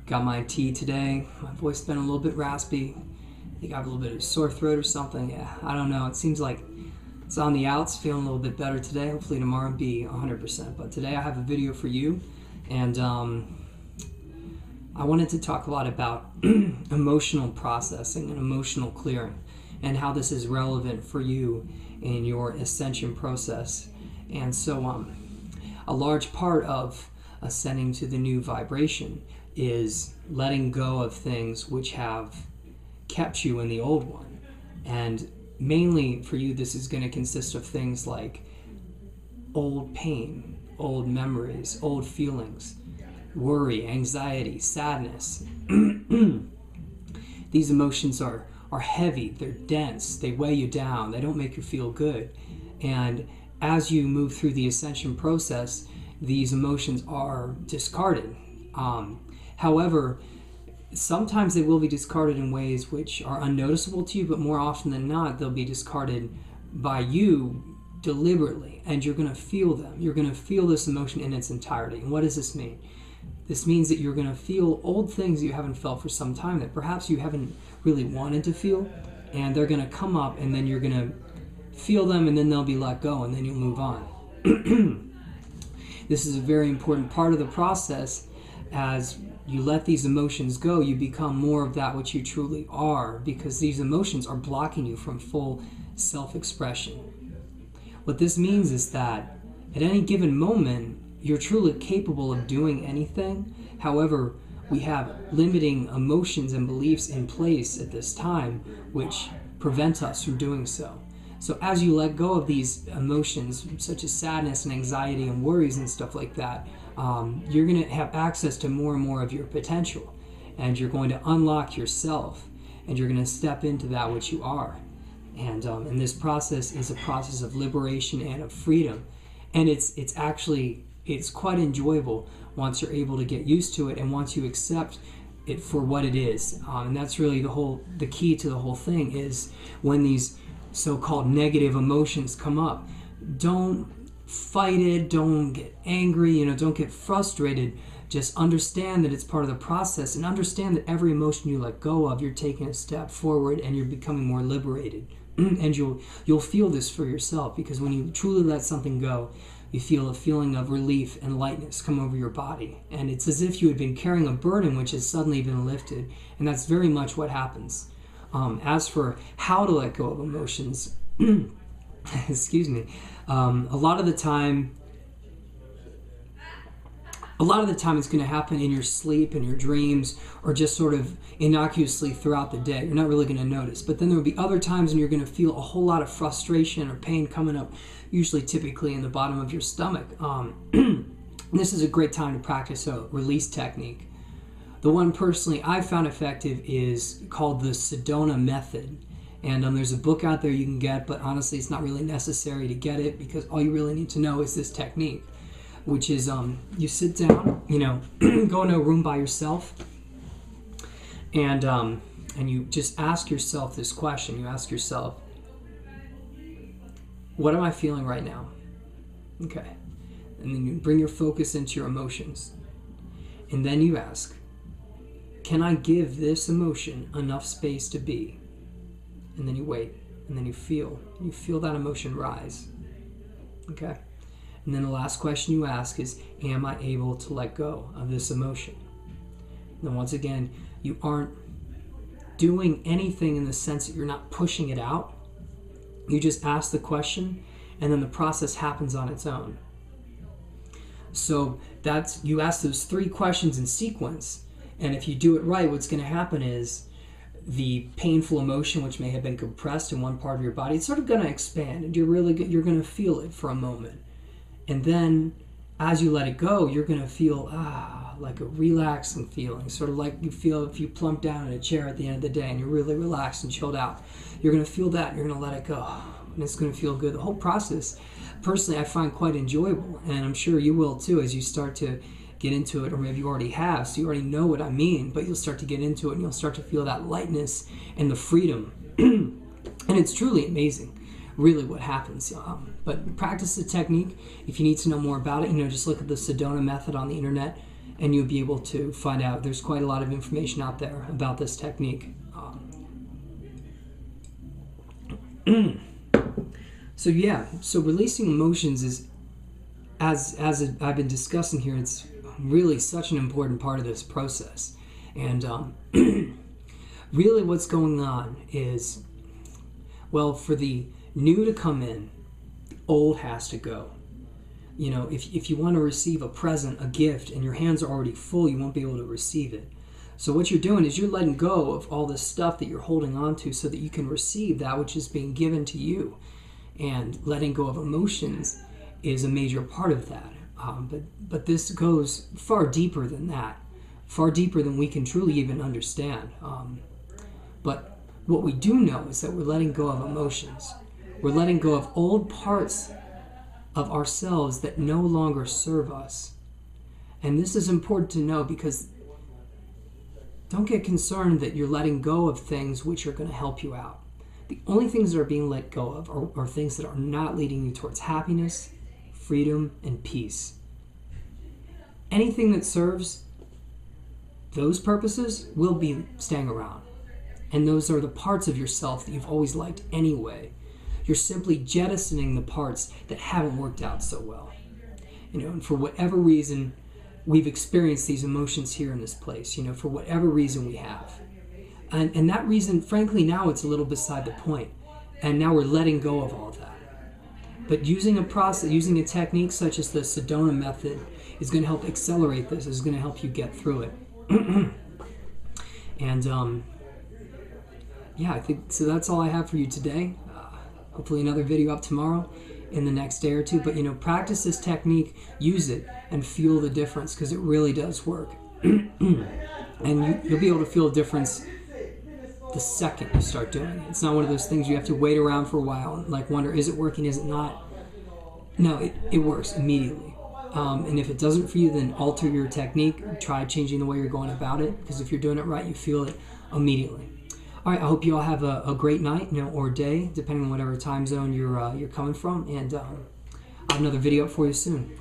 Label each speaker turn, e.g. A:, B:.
A: Got my tea today. My voice has been a little bit raspy. I think I have a little bit of a sore throat or something. Yeah, I don't know. It seems like it's on the outs. Feeling a little bit better today. Hopefully tomorrow will be 100%. But today I have a video for you. And I wanted to talk a lot about emotional processing and emotional clearing and how this is relevant for you in your ascension process. And so a large part of ascending to the new vibration is letting go of things which have kept you in the old one. And mainly for you, this is going to consist of things like old pain, old memories, old feelings, worry, anxiety, sadness. These emotions are heavy, they're dense, they weigh you down, they don't make you feel good. And as you move through the ascension process, these emotions are discarded. However, sometimes they will be discarded in ways which are unnoticeable to you, but more often than not, they'll be discarded by you deliberately, and you're going to feel them. You're going to feel this emotion in its entirety. And what does this mean? This means that you're going to feel old things you haven't felt for some time that perhaps you haven't really wanted to feel, and they're going to come up, and then you're going to feel them, and then they'll be let go, and then you'll move on. This is a very important part of the process. As you let these emotions go, you become more of that which you truly are, because these emotions are blocking you from full self-expression. What this means is that at any given moment, you're truly capable of doing anything. However, we have limiting emotions and beliefs in place at this time which prevent us from doing so. So as you let go of these emotions, such as sadness and anxiety and worries and stuff like that, you're going to have access to more and more of your potential, and you're going to unlock yourself, and you're going to step into that which you are. And this process is a process of liberation and of freedom, and it's quite enjoyable once you're able to get used to it, and once you accept it for what it is. And that's really the key to the whole thing, is when these so-called negative emotions come up, don't fight it, don't get angry, don't get frustrated. Just understand that it's part of the process, and understand that every emotion you let go of, you're taking a step forward and you're becoming more liberated. And you'll feel this for yourself, because when you truly let something go, you feel a feeling of relief and lightness come over your body, and it's as if you had been carrying a burden which has suddenly been lifted. And that's very much what happens. As for how to let go of emotions, excuse me, a lot of the time it's going to happen in your sleep, in your dreams, or just sort of innocuously throughout the day. You're not really going to notice. But then there will be other times when you're going to feel a whole lot of frustration or pain coming up, typically in the bottom of your stomach. This is a great time to practice a release technique. The one personally I found effective is called the Sedona method. And there's a book out there you can get, but honestly it's not really necessary to get it, because all you really need to know is this technique, which is you sit down, go into a room by yourself, and you just ask yourself this question. You ask yourself, what am I feeling right now? Okay. And then you bring your focus into your emotions. And then you ask, can I give this emotion enough space to be? And then you wait, and then you feel that emotion rise. Okay? And then the last question you ask is, am I able to let go of this emotion? And then once again, you aren't doing anything in the sense that you're not pushing it out. You just ask the question, and then the process happens on its own. So you ask those 3 questions in sequence, and if you do it right, what's going to happen is the painful emotion, which may have been compressed in one part of your body, it's sort of going to expand, and you're going to feel it for a moment. And then as you let it go, you're going to feel like a relaxing feeling, sort of like you feel if you plump down in a chair at the end of the day and you're really relaxed and chilled out. You're going to feel that, and you're going to let it go, and it's going to feel good. The whole process, personally, I find quite enjoyable, and I'm sure you will too as you start to get into it, or maybe you already have, so you already know what I mean, but you'll start to get into it, and you'll start to feel that lightness and the freedom. And it's truly amazing, really, what happens. But practice the technique. If you need to know more about it, just look at the Sedona method on the internet, and you'll be able to find out. There's quite a lot of information out there about this technique. So yeah, so releasing emotions is, as I've been discussing here, it's really such an important part of this process. And really what's going on is, well, for the new to come in, the old has to go. You know, if you want to receive a present, a gift, and your hands are already full, you won't be able to receive it. So what you're doing is you're letting go of all this stuff that you're holding on to so that you can receive that which is being given to you. And letting go of emotions is a major part of that. But this goes far deeper than that, far deeper than we can truly even understand. But what we do know is that we're letting go of emotions. We're letting go of old parts of ourselves that no longer serve us. And this is important to know, because don't get concerned that you're letting go of things which are going to help you out. The only things that are being let go of are things that are not leading you towards happiness, freedom, and peace. Anything that serves those purposes will be staying around. And those are the parts of yourself that you've always liked anyway. You're simply jettisoning the parts that haven't worked out so well. You know, and for whatever reason, we've experienced these emotions here in this place, you know, for whatever reason we have. And that reason, frankly, now it's a little beside the point. And now we're letting go of all that. But using a process, using a technique such as the Sedona method is going to help accelerate this, is going to help you get through it. And yeah, I think, so that's all I have for you today. Hopefully another video up tomorrow in the next day or two. But, you know, practice this technique, use it, and feel the difference, because it really does work. And you'll be able to feel a difference the second you start doing it. It's not one of those things you have to wait around for a while and like wonder, is it working, is it not? No, it works immediately. And if it doesn't for you, then alter your technique. Try changing the way you're going about it, because if you're doing it right, you feel it immediately. All right, I hope you all have a great night, you know, or day, depending on whatever time zone you're coming from. And I'll have another video up for you soon.